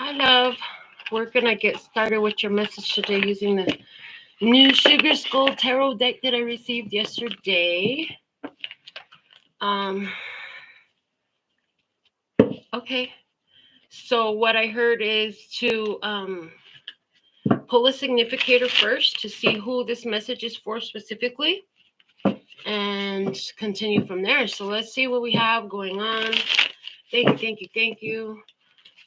Hi, love. We're going to get started with your message today using the new Sugar Skull Tarot deck that I received yesterday. Okay. So what I heard is to pull a significator first to see who this message is for specifically and continue from there. So let's see what we have going on. Thank you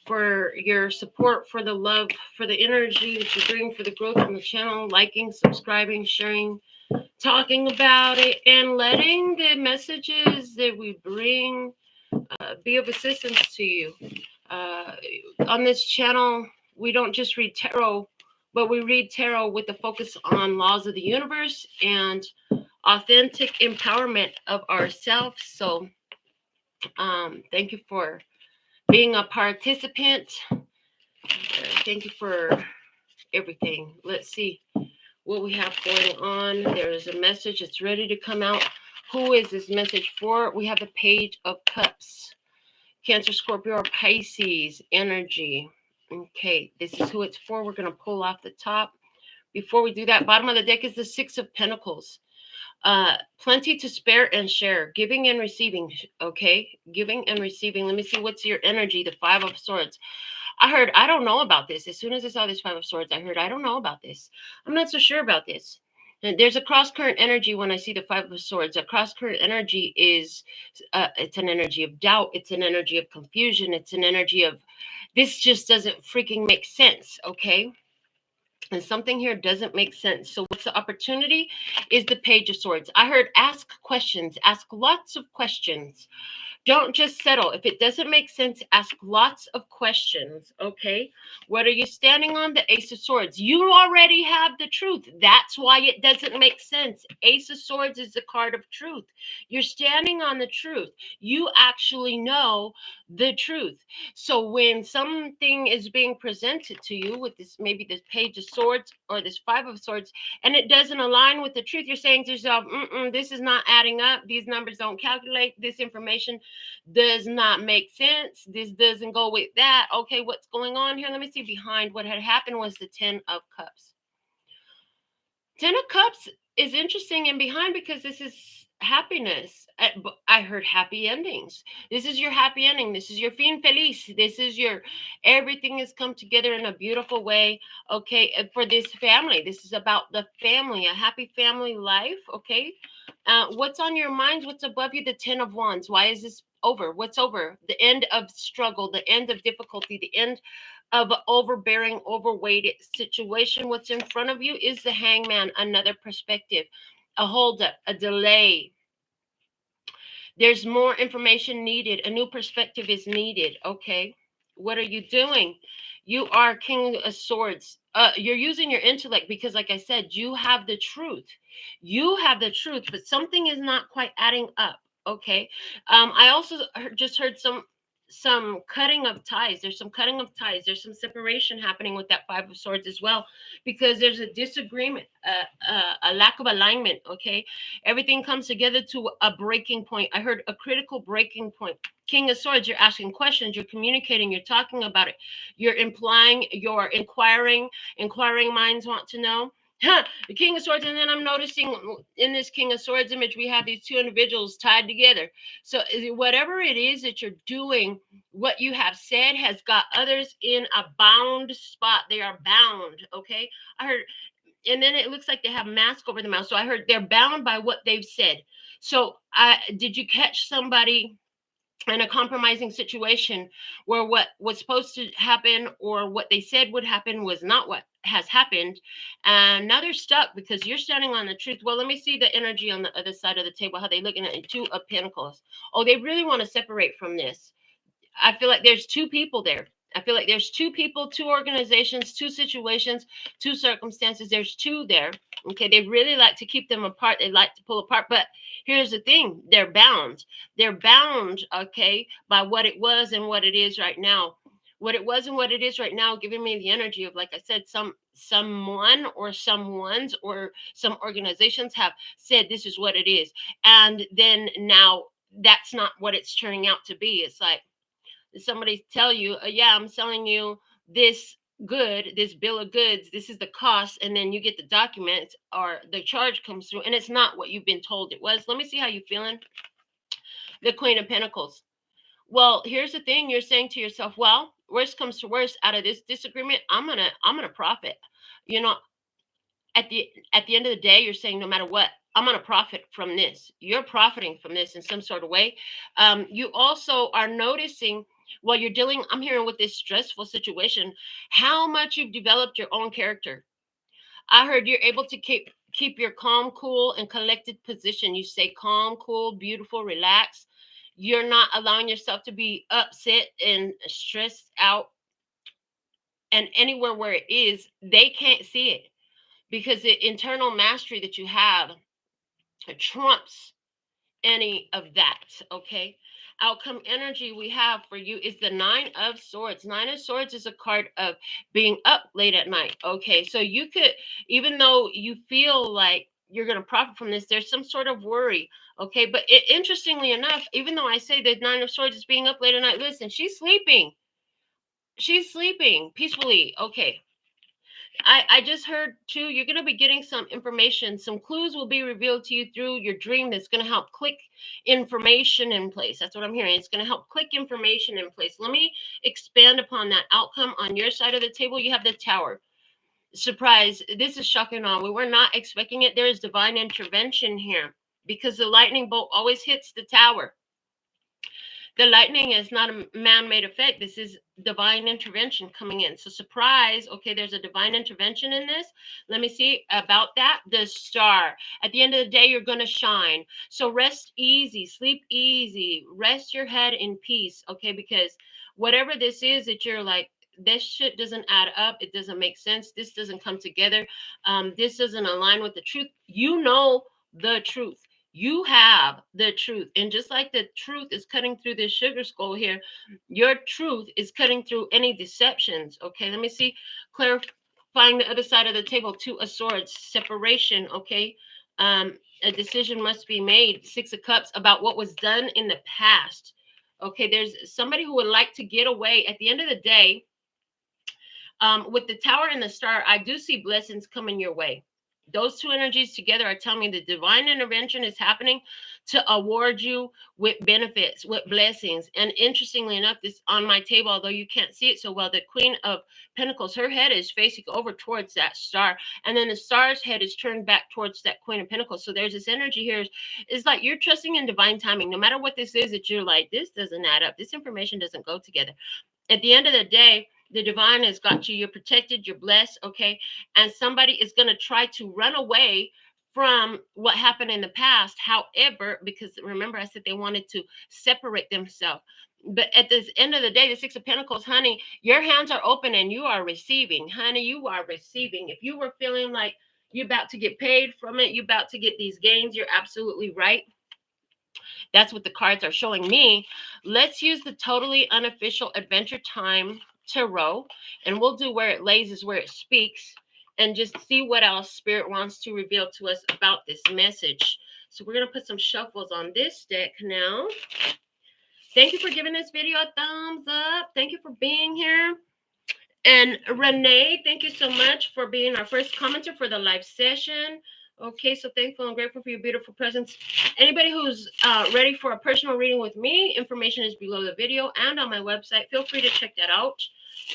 for your support, for the love, for the energy that you bring, for the growth on the channel, liking, subscribing, sharing, talking about it, and letting the messages that we bring be of assistance to you. On this channel, we don't just read tarot, but we read tarot with the focus on laws of the universe and authentic empowerment of ourselves. So thank you for being a participant. Thank you for everything. Let's see what we have going on. There is a message that's ready to come out. Who is this message for? We have the Page of Cups. Cancer, Scorpio, or Pisces energy. Okay, this is who it's for. We're going to pull off the top. Before we do that, bottom of the deck is the Six of Pentacles. Plenty to spare and share. Giving and receiving. Okay, giving and receiving. Let me see what's your energy. The Five of Swords. I heard, I don't know about this. As soon as I saw this Five of Swords, I heard, I don't know about this. I'm not so sure about this. And there's a cross-current energy when I see the Five of Swords. A cross-current energy is, it's an energy of doubt. It's an energy of confusion. It's an energy of, this just doesn't freaking make sense, okay? And something here doesn't make sense. So what's the opportunity is the Page of Swords. I heard ask questions. Ask lots of questions. Don't just settle. If it doesn't make sense, ask lots of questions, okay? What are you standing on? The Ace of Swords. You already have the truth. That's why it doesn't make sense. Ace of Swords is the card of truth. You're standing on the truth. You actually know the truth. So when something is being presented to you with this, maybe this Page of Swords or this Five of Swords, and it doesn't align with the truth, you're saying to yourself, this is not adding up. These numbers don't calculate. This information does not make sense. This doesn't go with that. Okay, what's going on here? Let me see. Behind what had happened was the Ten of Cups. Ten of Cups is interesting and behind because this is happiness. I heard happy endings. This is your happy ending. This is your fin feliz. This is your, everything has come together in a beautiful way. Okay, for this family. This is about the family, a happy family life. Okay, what's on your minds? What's above you? The Ten of Wands. Why is this over? What's over? The end of struggle, the end of difficulty, the end of overbearing, overweighted situation. What's in front of you is the Hangman, another perspective, a holdup, a delay. There's more information needed. A new perspective is needed. Okay, what are you doing? You are King of Swords. You're using your intellect because, like I said, you have the truth. You have the truth, but something is not quite adding up. Okay. I also just heard some cutting of ties. There's some cutting of ties. There's some separation happening with that Five of Swords as well, because there's a disagreement, a lack of alignment. Okay, everything comes together to a breaking point. I heard a critical breaking point. King of Swords, you're asking questions, you're communicating, you're talking about it, you're implying, you're inquiring minds want to know. The King of Swords, and then I'm noticing in this King of Swords image, we have these two individuals tied together. So whatever it is that you're doing, what you have said has got others in a bound spot. They are bound, okay? I heard, and then it looks like they have mask over the mouth. So I heard they're bound by what they've said. So did you catch somebody in a compromising situation where what was supposed to happen or what they said would happen was not what has happened, and now they're stuck because you're standing on the truth? Well, let me see the energy on the other side of the table, how they looking at it. Two of Pentacles. Oh, they really want to separate from this. I feel like there's two people there. I feel like there's two people, two organizations, two situations, two circumstances. There's two there. Okay, they really like to keep them apart. They like to pull apart. But here's the thing. They're bound. They're bound, okay, by what it was and what it is right now. What it was and what it is right now, giving me the energy of, like I said, someone or someone's or some organizations have said this is what it is. And then now that's not what it's turning out to be. It's like somebody tell you, yeah, I'm selling you this good, this bill of goods, this is the cost, and then you get the documents or the charge comes through and it's not what you've been told it was. Let me see how you're feeling. The Queen of Pentacles. Well, here's the thing. You're saying to yourself, well, worst comes to worst, out of this disagreement, I'm gonna profit. You know, at the end of the day, you're saying no matter what, I'm gonna profit from this. You're profiting from this in some sort of way. You also are noticing while you're dealing, I'm hearing, with this stressful situation, how much you've developed your own character. I heard you're able to keep your calm, cool, and collected position. You say calm, cool, beautiful, relaxed. You're not allowing yourself to be upset and stressed out. And anywhere where it is, they can't see it because the internal mastery that you have trumps any of that. Okay. Outcome energy we have for you is the Nine of Swords. Nine of Swords is a card of being up late at night. Okay. So you could, even though you feel like you're going to profit from this, there's some sort of worry. Okay. But interestingly enough, even though I say the Nine of Swords is being up late at night, listen, she's sleeping. She's sleeping peacefully. Okay. I just heard too, you're going to be getting some information. Some clues will be revealed to you through your dream that's going to help click information in place. That's what I'm hearing. It's going to help click information in place. Let me expand upon that outcome. On your side of the table, you have the Tower. Surprise. This is shocking all. We were not expecting it. There is divine intervention here because the lightning bolt always hits the Tower. The lightning is not a man-made effect. This is divine intervention coming in. So surprise, okay, there's a divine intervention in this. Let me see about that. The Star. At the end of the day, you're going to shine. So rest easy, sleep easy, rest your head in peace, okay, because whatever this is that you're like, this shit doesn't add up. It doesn't make sense. This doesn't come together. This doesn't align with the truth. You know the truth. You have the truth. And just like the truth is cutting through this sugar skull here, your truth is cutting through any deceptions. Okay, let me see. Clarifying the other side of the table. Two of Swords, separation. Okay, a decision must be made. Six of Cups, about what was done in the past. Okay, there's somebody who would like to get away. At the end of the day, with the Tower and the Star, I do see blessings coming your way. Those two energies together are telling me the divine intervention is happening to award you with benefits, with blessings. And interestingly enough, this on my table, although you can't see it so well, the Queen of Pentacles, her head is facing over towards that star. And then the star's head is turned back towards that Queen of Pentacles. So there's this energy here. It's like you're trusting in divine timing. No matter what this is, that you're like, this doesn't add up. This information doesn't go together. At the end of the day, the divine has got you. You're protected. You're blessed. Okay. And somebody is going to try to run away from what happened in the past. However, because remember, I said they wanted to separate themselves. But at the end of the day, the Six of Pentacles, honey, your hands are open and you are receiving. Honey, you are receiving. If you were feeling like you're about to get paid from it, you're about to get these gains, you're absolutely right. That's what the cards are showing me. Let's use the totally unofficial Adventure Time Tarot, and we'll do Where It Lays is Where It Speaks, and just see what else Spirit wants to reveal to us about this message. So we're going to put some shuffles on this deck now. Thank you for giving this video a thumbs up. Thank you for being here. And Renee, thank you so much for being our first commenter for the live session. Okay, so thankful and grateful for your beautiful presence. Anybody who's ready for a personal reading with me, information is below the video and on my website. Feel free to check that out.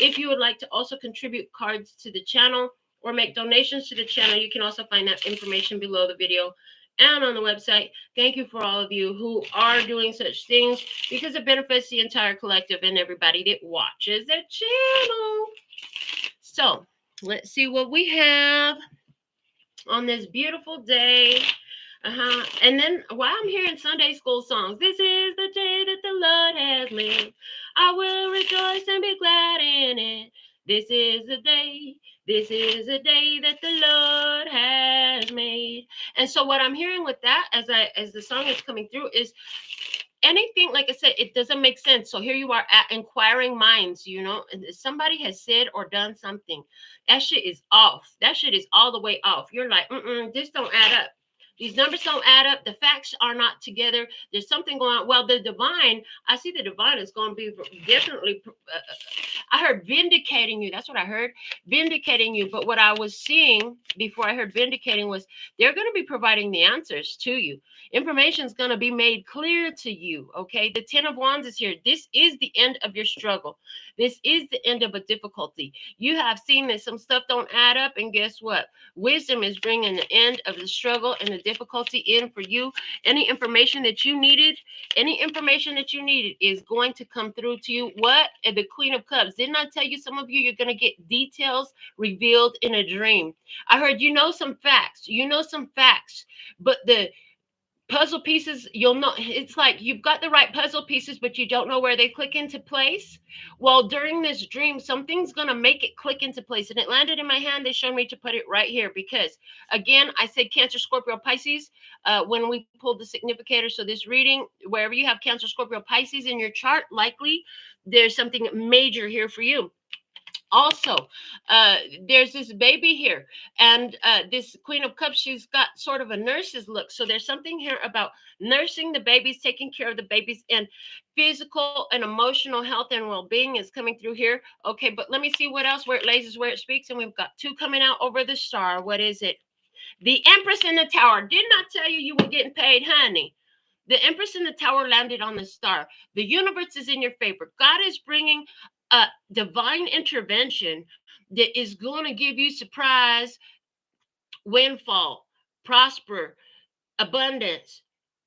If you would like to also contribute cards to the channel or make donations to the channel, you can also find that information below the video and on the website. Thank you for all of you who are doing such things because it benefits the entire collective and everybody that watches the channel. So let's see what we have on this beautiful day. And then while I'm hearing Sunday school songs, this is the day that the Lord has made. I will rejoice and be glad in it. This is the day that the Lord has made. And so what I'm hearing with that as the song is coming through is anything, like I said, it doesn't make sense. So here you are at inquiring minds, you know, and somebody has said or done something. That shit is off. That shit is all the way off. You're like, this don't add up. These numbers don't add up. The facts are not together. There's something going on. Well, the divine, I see the divine is going to be definitely, I heard vindicating you. That's what I heard, vindicating you. But what I was seeing before I heard vindicating was they're going to be providing the answers to you. Information is going to be made clear to you. Okay. The 10 of Wands is here. This is the end of your struggle. This is the end of a difficulty. You have seen that some stuff don't add up. And guess what? Wisdom is bringing the end of the struggle and the difficulty in for you. Any information that you needed is going to come through to you. What? The Queen of Cups. Didn't I tell you some of you, you're going to get details revealed in a dream? I heard some facts. But the puzzle pieces, you'll know, it's like you've got the right puzzle pieces, but you don't know where they click into place. Well, during this dream, something's going to make it click into place. And it landed in my hand. They showed me to put it right here because, again, I said Cancer, Scorpio, Pisces when we pulled the significator. So this reading, wherever you have Cancer, Scorpio, Pisces in your chart, likely there's something major here for you. Also, there's this baby here, and this Queen of Cups, she's got sort of a nurse's look. So there's something here about nursing the babies, taking care of the babies, and physical and emotional health and well-being is coming through here. Okay, but let me see what else. Where it lays is where it speaks, and we've got 2 coming out over the star. What is it? The Empress in the Tower. Didn't I tell you were getting paid, honey? The Empress in the Tower landed on the star. The universe is in your favor. God is bringing a divine intervention that is going to give you surprise, windfall, prosper, abundance,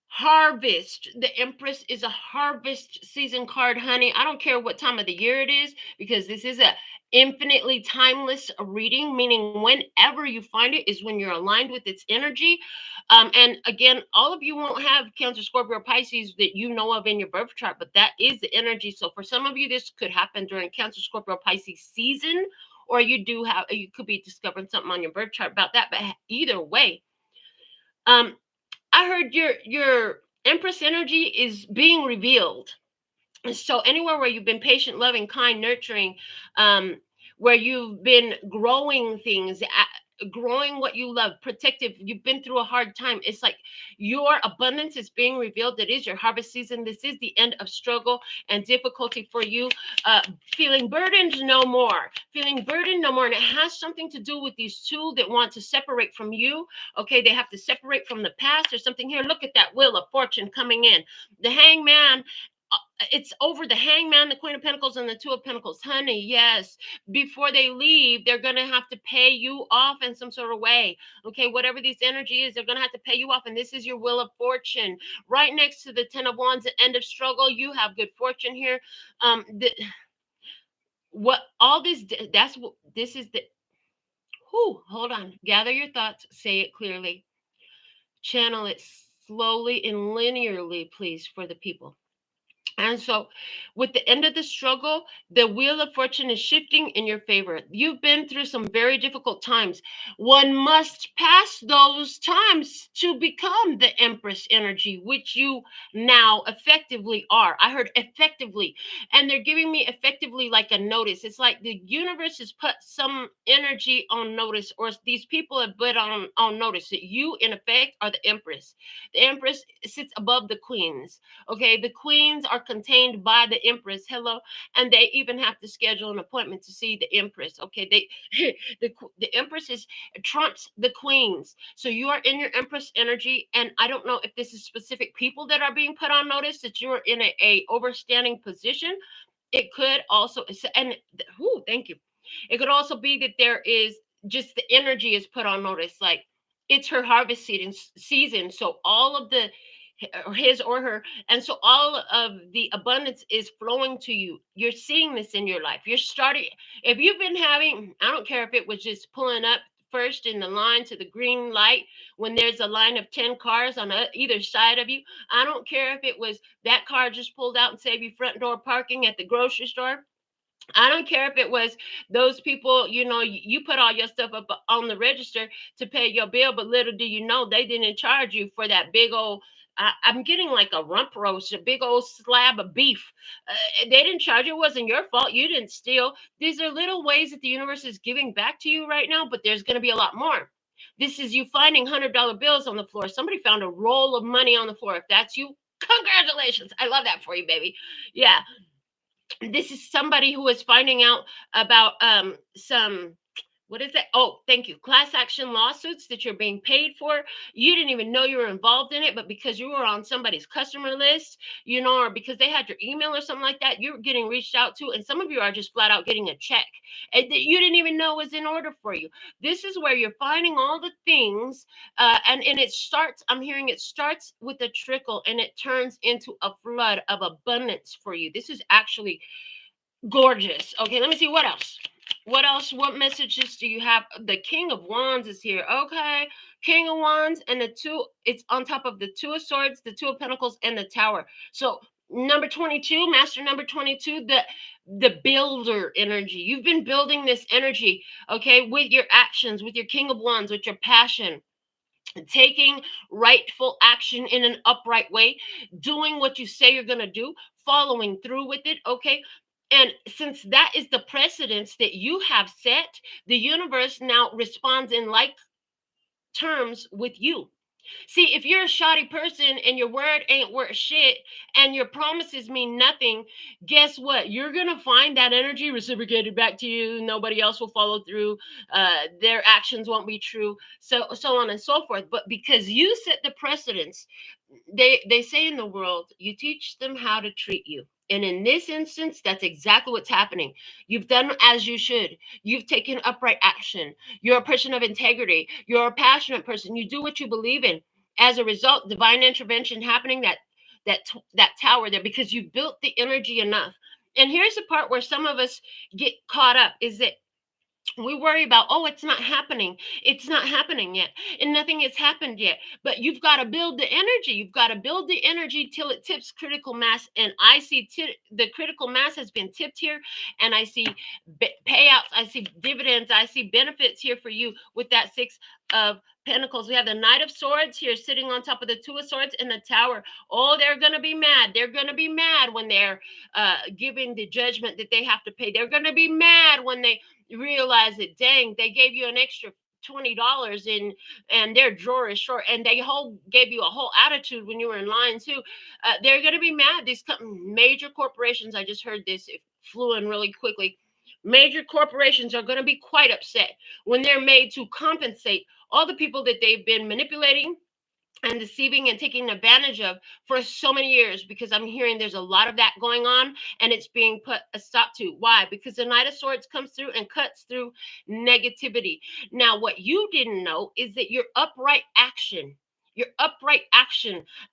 harvest. The Empress is a harvest season card, honey. I don't care what time of the year it is, because this is a infinitely timeless reading, meaning whenever you find it is when you're aligned with its energy. And again, all of you won't have Cancer, Scorpio, Pisces that you know of in your birth chart, but that is the energy. So for some of you, this could happen during Cancer, Scorpio, Pisces season, or you could be discovering something on your birth chart about that. But either way, I heard your Empress energy is being revealed. So anywhere where you've been patient, loving, kind, nurturing, where you've been growing things, growing what you love, protective, you've been through a hard time, it's like your abundance is being revealed. It is your harvest season. This is the end of struggle and difficulty for you. Feeling burdened no more. And it has something to do with these 2 that want to separate from you. Okay, they have to separate from the past. There's something here. Look at that Wheel of Fortune coming in. The Hangman, it's over the Hangman, the Queen of Pentacles, and the 2 of Pentacles. Honey, yes, before they leave, they're going to have to pay you off in some sort of way. Okay, whatever this energy is, they're going to have to pay you off. And this is your Wheel of Fortune. Right next to the 10 of Wands, the end of struggle, you have good fortune here. Hold on. Gather your thoughts. Say it clearly. Channel it slowly and linearly, please, for the people. And so with the end of the struggle, the Wheel of Fortune is shifting in your favor. You've been through some very difficult times. One must pass those times to become the Empress energy, which you now effectively are. I heard effectively. And they're giving me effectively like a notice. It's like the universe has put some energy on notice, or these people have put on notice that you, in effect, are the Empress. The Empress sits above the queens. Okay, the queens are contained by the Empress. Hello. And they even have to schedule an appointment to see the Empress. Okay, the Empress trumps the queens. So you are in your Empress energy, and I don't know if this is specific people that are being put on notice that you're in a overstanding position. It could also, thank you. It could also be that there is just the energy is put on notice, like it's her harvest season. So all of the his or her, and so all of the abundance is flowing to you. You're seeing this in your life. You're starting, if you've been having, I don't care if it was just pulling up first in the line to the green light when there's a line of 10 cars on either side of you. I don't care if it was that car just pulled out and saved you front door parking at the grocery store. I don't care if it was those people, you put all your stuff up on the register to pay your bill, but little do you know, they didn't charge you for that big old, I'm getting like a rump roast, a big old slab of beef. They didn't charge you. It wasn't your fault. You didn't steal. These are little ways that the universe is giving back to you right now, but there's going to be a lot more. This is you finding $100 bills on the floor. Somebody found a roll of money on the floor. If that's you, congratulations. I love that for you, baby. Yeah. This is somebody who is finding out about some, what is it? Oh, thank you. Class action lawsuits that you're being paid for. You didn't even know you were involved in it, but because you were on somebody's customer list, or because they had your email or something like that, you're getting reached out to. And some of you are just flat out getting a check that you didn't even know was in order for you. This is where you're finding all the things. And it starts, I'm hearing it starts with a trickle and it turns into a flood of abundance for you. This is actually gorgeous. Okay, let me see what else. What else? What messages do you have? The King of Wands is here. Okay, King of Wands and the two. It's on top of the Two of Swords, the Two of Pentacles, and the Tower. So number 22, Master number 22, the builder energy. You've been building this energy, okay, with your actions, with your King of Wands, with your passion. Taking rightful action in an upright way, doing what you say you're going to do, following through with it, okay? And since that is the precedence that you have set, the universe now responds in like terms with you. See, if you're a shoddy person and your word ain't worth shit and your promises mean nothing, guess what? You're going to find that energy reciprocated back to you. Nobody else will follow through. Their actions won't be true. So on and so forth. But because you set the precedence, they say in the world, you teach them how to treat you. And in this instance, that's exactly what's happening. You've done as you should. You've taken upright action. You're a person of integrity. You're a passionate person. You do what you believe in. As a result, divine intervention happening, that tower there, because you built the energy enough. And here's the part where some of us get caught up, is that we worry about, oh, it's not happening. It's not happening yet. And nothing has happened yet. But you've got to build the energy. You've got to build the energy till it tips critical mass. And I see the critical mass has been tipped here. And I see payouts. I see dividends. I see benefits here for you with that Six of Pentacles. We have the Knight of Swords here sitting on top of the Two of Swords and the Tower. Oh, they're going to be mad. They're going to be mad when they're giving the judgment that they have to pay. They're going to be mad when they realize that, dang, they gave you an extra $20 and their drawer is short, and they gave you a whole attitude when you were in line too. They're going to be mad. These major corporations, I just heard this, it flew in really quickly. Major corporations are going to be quite upset when they're made to compensate all the people that they've been manipulating and deceiving and taking advantage of for so many years, because I'm hearing there's a lot of that going on and it's being put a stop to. Why? Because the Knight of Swords comes through and cuts through negativity. Now, what you didn't know is that your upright action,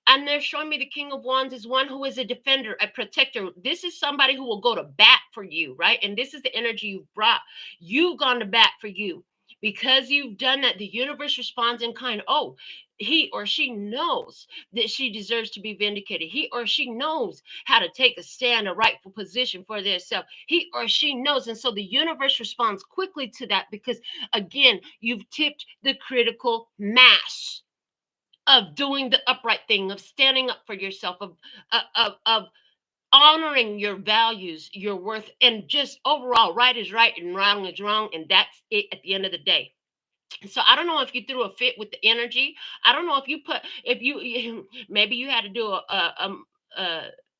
and they're showing me the King of Wands is one who is a defender, a protector. This is somebody who will go to bat for you, right? And this is the energy you've brought. You've gone to bat for you. Because you've done that, the universe responds in kind. Oh, he or she knows that she deserves to be vindicated. He or she knows how to take a stand, a rightful position for themselves. He or she knows. And so the universe responds quickly to that because, again, you've tipped the critical mass of doing the upright thing, of standing up for yourself, of honoring your values, your worth, and just overall, right is right and wrong is wrong. And that's it at the end of the day. So I don't know if you threw a fit with the energy. I don't know if you maybe you had to do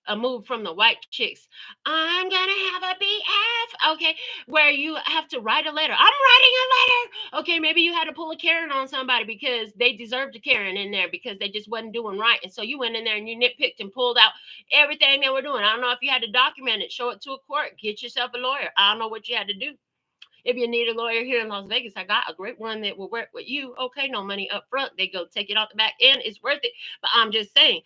a move from the white chicks. I'm gonna have a BF, okay, where you have to write a letter. I'm writing a letter, okay. Maybe you had to pull a Karen on somebody because they deserved a Karen in there because they just wasn't doing right, and so you went in there and you nitpicked and pulled out everything they were doing. I don't know if you had to document it, show it to a court, get yourself a lawyer. I don't know what you had to do. If you need a lawyer here in Las Vegas, I got a great one that will work with you. Okay, no money up front. They go take it off the back end. It's worth it. But I'm just saying,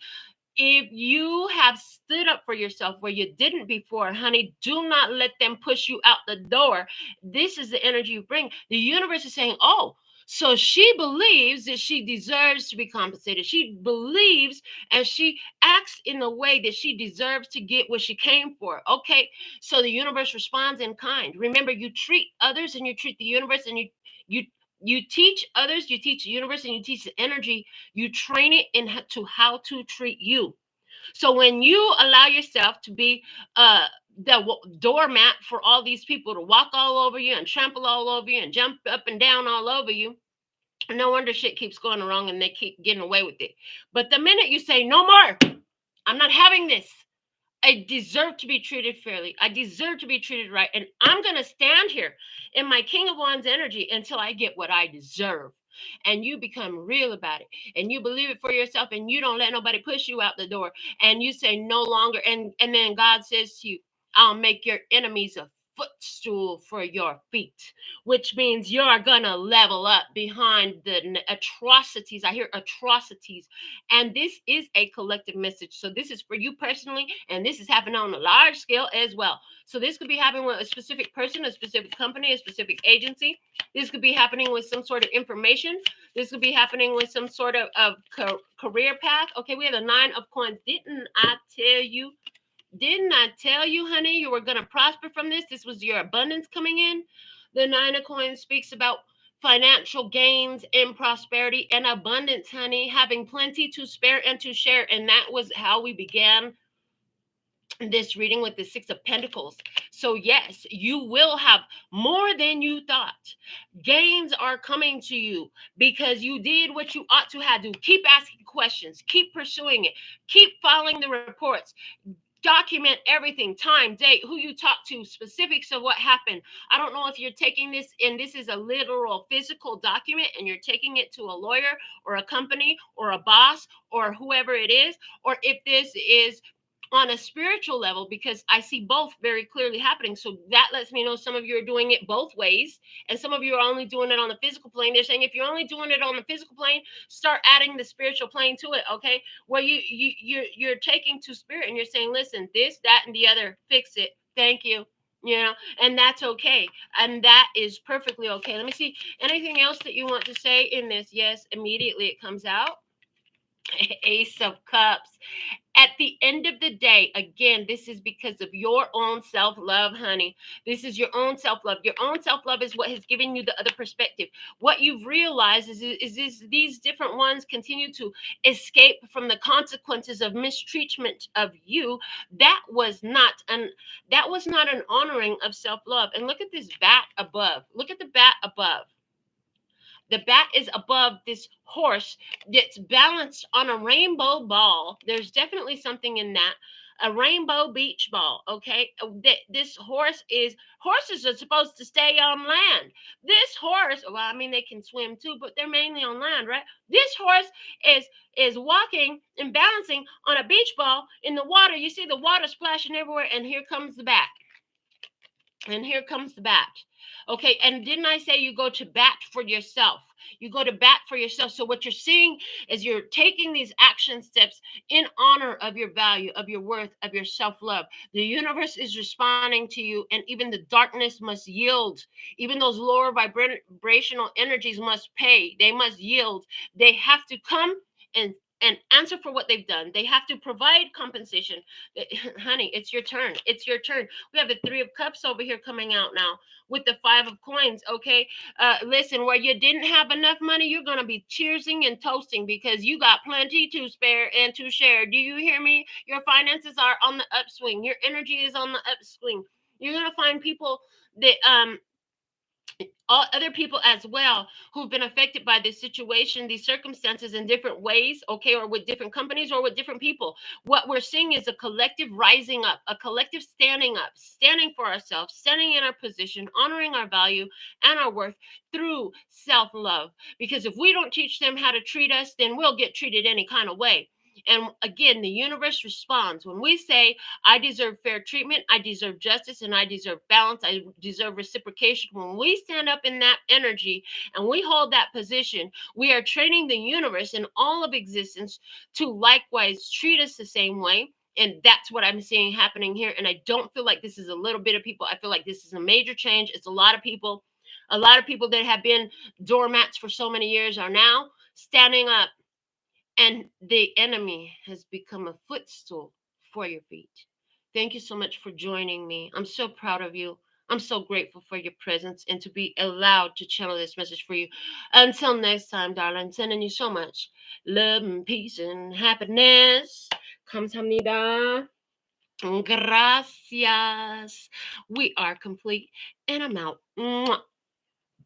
if you have stood up for yourself where you didn't before, honey, do not let them push you out the door. This is the energy you bring. The universe is saying, oh, so she believes that she deserves to be compensated. She believes and she acts in a way that she deserves to get what she came for. Okay, so the universe responds in kind. Remember, you treat others and you treat the universe, and you teach others, you teach the universe, and you teach the energy. You train it into how to treat you. So when you allow yourself to be the doormat for all these people to walk all over you and trample all over you and jump up and down all over you, No wonder shit keeps going wrong and they keep getting away with it. But the minute you say, no more, I'm not having this. I deserve to be treated fairly. I deserve to be treated right. And I'm going to stand here in my King of Wands energy until I get what I deserve. And you become real about it. And you believe it for yourself. And you don't let nobody push you out the door. And you say no longer. And then God says to you, I'll make your enemies a footstool for your feet, which means you're gonna level up behind the atrocities. I hear atrocities, and this is a collective message. So this is for you personally, and this is happening on a large scale as well. So this could be happening with a specific person, a specific company, a specific agency. This could be happening with some sort of information. This could be happening with some sort of career path. Okay, we have the 9 of coins. Didn't I tell you? Didn't I tell you, honey, you were going to prosper from this? This was your abundance coming in. The 9 of coins speaks about financial gains and prosperity and abundance, honey, having plenty to spare and to share. And that was how we began this reading with the 6 of Pentacles. So yes, you will have more than you thought. Gains are coming to you because you did what you ought to have to. Keep asking questions, keep pursuing it, keep following the reports. Document everything, time, date, who you talk to, specifics of what happened. I don't know if you're taking this and this is a literal physical document and you're taking it to a lawyer or a company or a boss or whoever it is, or if this is on a spiritual level, because I see both very clearly happening. So that lets me know some of you are doing it both ways, and some of you are only doing it on the physical plane. They're saying if you're only doing it on the physical plane, start adding the spiritual plane to it. Okay, where you're taking to spirit and you're saying, listen, this, that, and the other, fix it. Thank you. You know, and that's okay. And that is perfectly okay. Let me see. Anything else that you want to say in this? Yes, immediately it comes out. Ace of Cups. At the end of the day, again, this is because of your own self-love, honey. This is your own self-love. Your own self-love is what has given you the other perspective. What you've realized is these different ones continue to escape from the consequences of mistreatment of you. That was not an honoring of self-love. And look at this bat above. Look at the bat above. The bat is above this horse that's balanced on a rainbow ball. There's definitely something in that. A rainbow beach ball, okay? This horses are supposed to stay on land. This horse, well, I mean, they can swim too, but they're mainly on land, right? This horse is walking and balancing on a beach ball in the water. You see the water splashing everywhere, and here comes the bat. And here comes the bat. Okay, and didn't I say you go to bat for yourself? You go to bat for yourself. So what you're seeing is you're taking these action steps in honor of your value, of your worth, of your self-love. The universe is responding to you, and even the darkness must yield. Even those lower vibrational energies must pay. They must yield. They have to come and answer for what they've done. They have to provide compensation. Honey, it's your turn. It's your turn. We have the 3 of Cups over here coming out now with the 5 of Coins. Okay, listen, where you didn't have enough money, you're going to be cheersing and toasting because you got plenty to spare and to share. Do you hear me? Your finances are on the upswing. Your energy is on the upswing. You're going to find people that all other people as well who've been affected by this situation, these circumstances in different ways, okay, or with different companies or with different people. What we're seeing is a collective rising up, a collective standing up, standing for ourselves, standing in our position, honoring our value and our worth through self-love. Because if we don't teach them how to treat us, then we'll get treated any kind of way. And again, the universe responds when we say, I deserve fair treatment, I deserve justice, and I deserve balance, I deserve reciprocation. When we stand up in that energy and we hold that position, we are training the universe and all of existence to likewise treat us the same way. And that's what I'm seeing happening here. And I don't feel like this is a little bit of people. I feel like this is a major change. It's a lot of people. A lot of people that have been doormats for so many years are now standing up. And the enemy has become a footstool for your feet. Thank you so much for joining me. I'm so proud of you. I'm so grateful for your presence and to be allowed to channel this message for you. Until next time, darling, sending you so much love and peace and happiness. Kamsahamnida. Gracias. We are complete, and I'm out. Mwah.